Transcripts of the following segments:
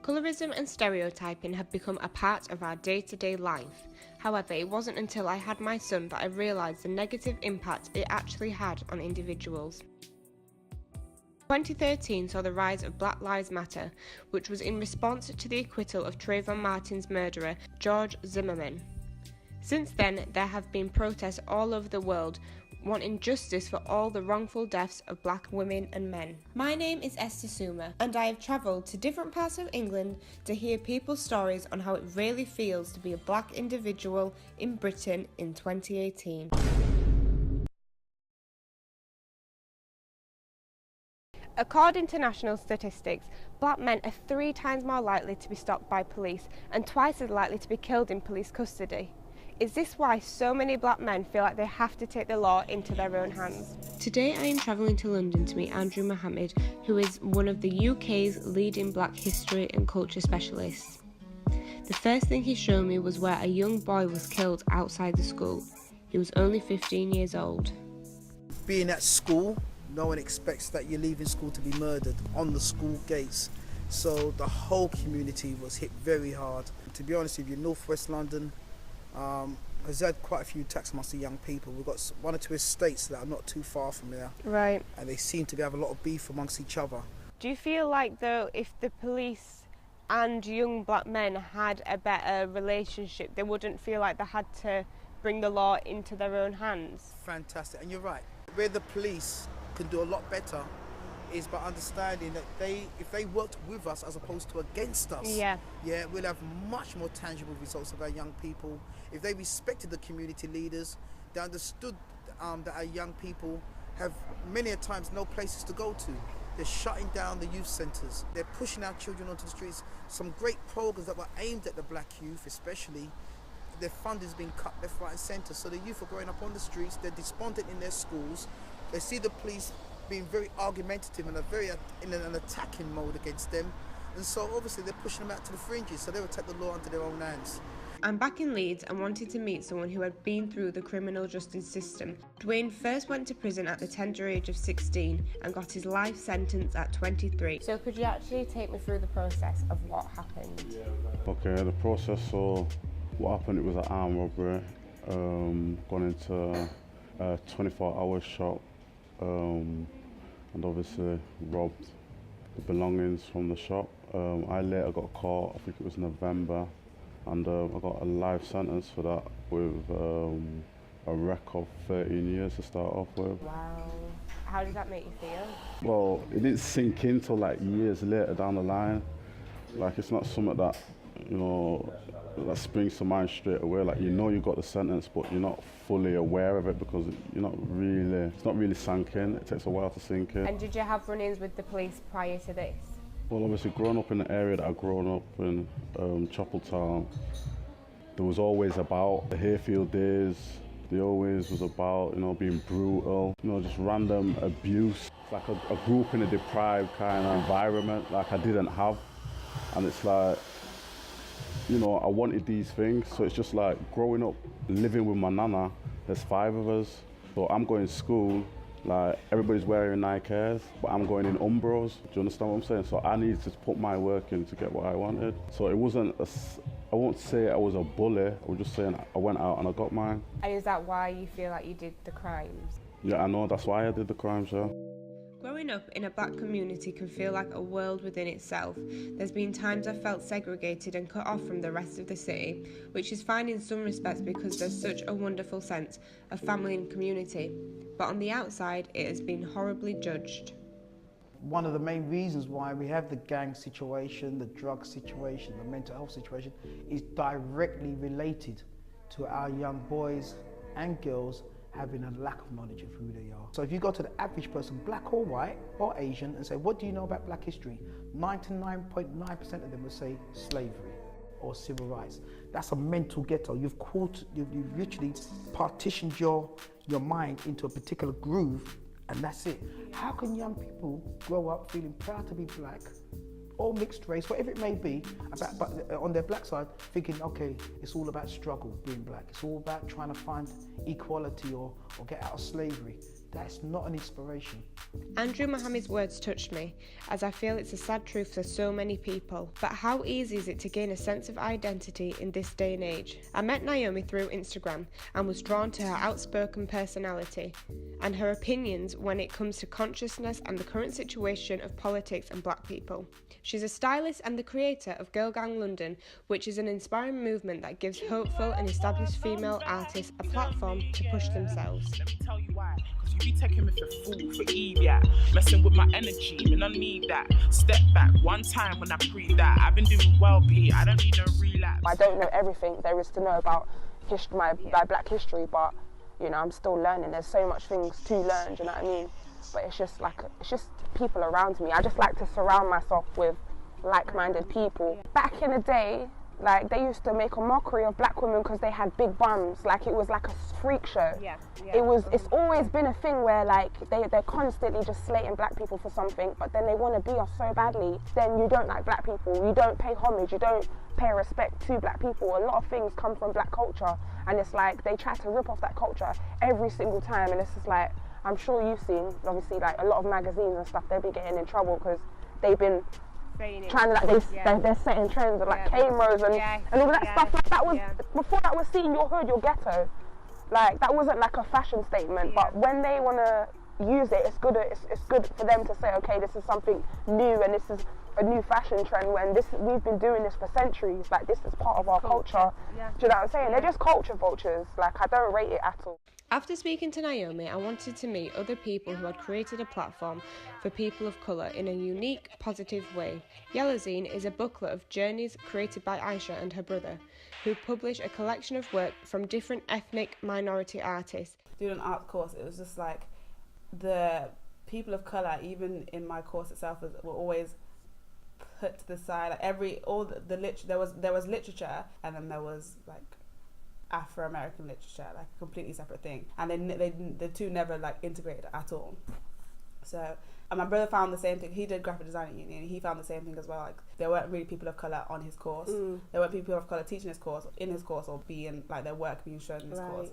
Colorism and stereotyping have become a part of our day-to-day life. However, it wasn't until I had my son that I realised the negative impact it actually had on individuals. 2013 saw the rise of Black Lives Matter, which was in response to the acquittal of Trayvon Martin's murderer, George Zimmerman. Since then, there have been protests all over the world wanting justice for all the wrongful deaths of black women and men. My name is Esther Suma, and I have travelled to different parts of England to hear people's stories on how it really feels to be a black individual in Britain in 2018. According to national statistics, black men are 3 times more likely to be stopped by police and twice as likely to be killed in police custody. Is this why so many black men feel like they have to take the law into their own hands? Today I am travelling to London to meet Andrew Muhammed, who is one of the UK's leading black history and culture specialists. The first thing he showed me was where a young boy was killed outside the school. He was only 15 years old. Being at school, no one expects that you're leaving school to be murdered on the school gates. So the whole community was hit very hard. To be honest with you, North West London has had quite a few attacks amongst the young people. We've got 1 or 2 estates that are not too far from there. Right. And they seem to have a lot of beef amongst each other. Do you feel like, though, if the police and young black men had a better relationship, they wouldn't feel like they had to bring the law into their own hands? Fantastic, and you're right. Where the police can do a lot better is by understanding that if they worked with us as opposed to against us, we'll have much more tangible results of our young people. If they respected the community leaders, they understood that our young people have many a times no places to go to. They're shutting down the youth centres. They're pushing our children onto the streets. Some great programs that were aimed at the black youth especially, their funding's been cut left, right and centre. So the youth are growing up on the streets, they're despondent in their schools. They see the police being very argumentative and in an attacking mode against them. And so obviously they're pushing them out to the fringes, so they will take the law into their own hands. I'm back in Leeds and wanted to meet someone who had been through the criminal justice system. Dwayne first went to prison at the tender age of 16 and got his life sentence at 23. So could you actually take me through the process of what happened? Okay, the process, so what happened, it was an armed robbery, gone into a 24-hour shop, and obviously robbed the belongings from the shop. I later got caught, I think it was November, and I got a life sentence for that with a record of 13 years to start off with. Wow. How did that make you feel? Well, it didn't sink in till like years later down the line. Like, it's not something that, you know, that springs to mind straight away. Like, you know you got the sentence, but you're not fully aware of it because it's not really sunk in. It takes a while to sink in. And did you have run-ins with the police prior to this? Well, obviously, growing up in the area that I've grown up in, Chapeltown, there was always about the Hayfield days. There always was about, you know, being brutal, you know, just random abuse. It's like I grew up in a deprived kind of environment, like I didn't have. And it's like, you know, I wanted these things. So it's just like growing up, living with my nana, there's 5 of us. So I'm going to school, like everybody's wearing Nike Airs, but I'm going in Umbros. Do you understand what I'm saying? So I needed to put my work in to get what I wanted. So it wasn't, I won't say I was a bully, I was just saying I went out and I got mine. And is that why you feel like you did the crimes? Yeah, I know, that's why I did the crimes, yeah. Growing up in a black community can feel like a world within itself. There's been times I've felt segregated and cut off from the rest of the city, which is fine in some respects because there's such a wonderful sense of family and community. But on the outside, it has been horribly judged. One of the main reasons why we have the gang situation, the drug situation, the mental health situation is directly related to our young boys and girls having a lack of knowledge of who they are. So if you go to the average person, black or white or Asian, and say, what do you know about black history? 99.9% of them will say slavery or civil rights. That's a mental ghetto. You've literally partitioned your mind into a particular groove, and that's it. How can young people grow up feeling proud to be black, or mixed race, whatever it may be, but on their black side, thinking, okay, it's all about struggle being black. It's all about trying to find equality or get out of slavery. that's not an inspiration. Andrew Muhammad's words touched me, as I feel it's a sad truth for so many people. But how easy is it to gain a sense of identity in this day and age? I met Naomi through Instagram and was drawn to her outspoken personality and her opinions when it comes to consciousness and the current situation of politics and black people. She's a stylist and the creator of Girl Gang London, which is an inspiring movement that gives hopeful and established female artists a platform to push themselves. Let me tell you why. Cause you be taking me for fool, for Eve, yeah. Messing with my energy, man, I need that. Step back one time when I breathe that. I've been doing well, P. I don't need a relapse. I don't know everything there is to know about history, my black history, but you know, I'm still learning. There's so much things to learn, do you know what I mean? But it's just people around me. I just like to surround myself with like-minded people. Back in the day, like, they used to make a mockery of black women because they had big bums. Like, it was like a freak show. It's always been a thing where, like, they're constantly just slating black people for something, but then they want to be us so badly. Then you don't like black people, you don't pay homage, you don't pay respect to black people. A lot of things come from black culture, and it's like they try to rip off that culture every single time, and it's just like, I'm sure you've seen, obviously, like, a lot of magazines and stuff, they've been getting in trouble because they've been trying to, like, they're setting trends of, like, K-Mos and all that stuff. Like, that was, before that was seen your hood, your ghetto. Like, that wasn't like a fashion statement, but when they want to use it, it's good for them to say, okay, this is something new and this is a new fashion trend, when we've been doing this for centuries. Like, this is part of our culture. Do you know what I'm saying? They're just culture vultures. Like, I don't rate it at all. After speaking to Naomi, I wanted to meet other people who had created a platform for people of colour in a unique, positive way. Yellowzine is a booklet of journeys created by Aisha and her brother, who publish a collection of work from different ethnic minority artists. Doing an art course, it was just like the people of colour, even in my course itself, were always put to the side. Like there was literature, and then there was like Afro-American literature, like a completely separate thing, and the two never like integrated at all. So and my brother found the same thing. He did graphic design at uni, and he found the same thing as well. Like, there weren't really people of colour on his course. There weren't people of colour teaching his course, in his course, or being like their work being shown in his course.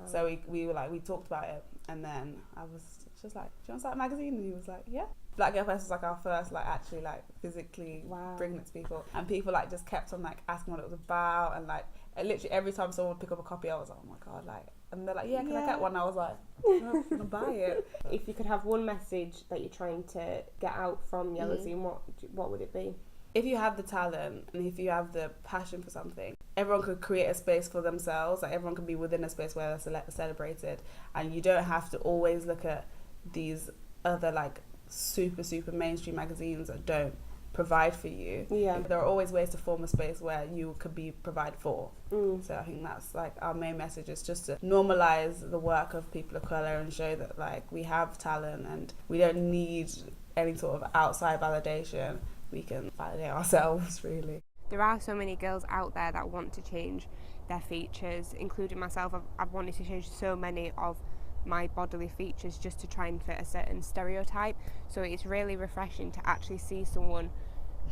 So we talked about it, and then I was just like, do you want to start a magazine? And he was like, yeah. Black Girl Fest was like our first, like, actually, like, physically bringing it to people, and people like just kept on like asking what it was about, and like literally every time someone would pick up a copy, I was like, oh my god, like, and they're like, yeah, can I get one? I was like, I'm gonna buy it. If you could have one message that you're trying to get out from Yellowzine, what would it be? If you have the talent and if you have the passion for something, everyone could create a space for themselves. Like, everyone can be within a space where they're celebrated, and you don't have to always look at these other like super mainstream magazines that don't provide for you. There are always ways to form a space where you could be provided for. So I think that's like our main message, is just to normalize the work of people of colour and show that like we have talent and we don't need any sort of outside validation. We can validate ourselves, really. There are so many girls out there that want to change their features, including myself. I've wanted to change so many of my bodily features just to try and fit a certain stereotype. So it's really refreshing to actually see someone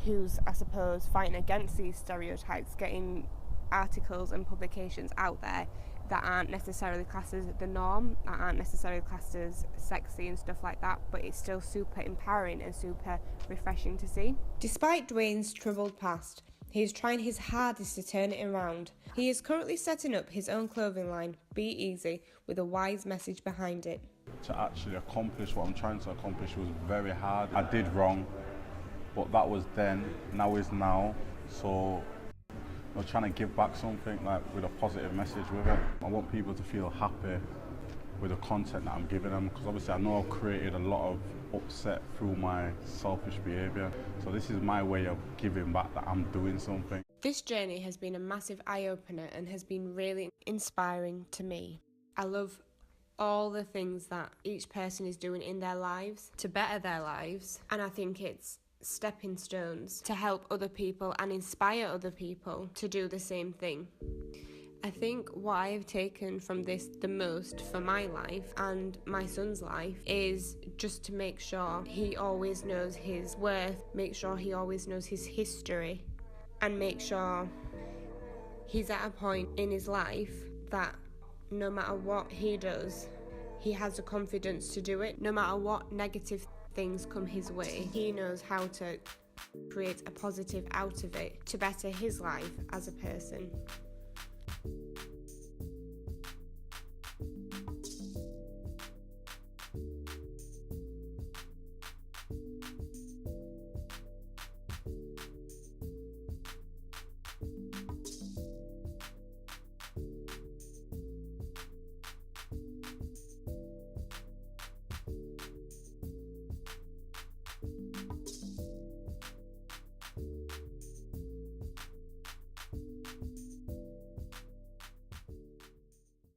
who's, I suppose, fighting against these stereotypes, getting articles and publications out there that aren't necessarily classed as the norm, that aren't necessarily classed as sexy and stuff like that, but it's still super empowering and super refreshing to see. Despite Dwayne's troubled past, he is trying his hardest to turn it around. He is currently setting up his own clothing line, Be Easy, with a wise message behind it. To actually accomplish what I'm trying to accomplish was very hard. I did wrong, but that was then, now is now. So I'm trying to give back something like with a positive message with it. I want people to feel happy with the content that I'm giving them, because obviously I know I've created a lot of upset through my selfish behaviour. So this is my way of giving back, that I'm doing something. This journey has been a massive eye-opener and has been really inspiring to me. I love all the things that each person is doing in their lives to better their lives, and I think it's stepping stones to help other people and inspire other people to do the same thing. I think what I've taken from this the most for my life and my son's life is just to make sure he always knows his worth, make sure he always knows his history, and make sure he's at a point in his life that no matter what he does, he has the confidence to do it. No matter what negative things come his way, he knows how to create a positive out of it to better his life as a person.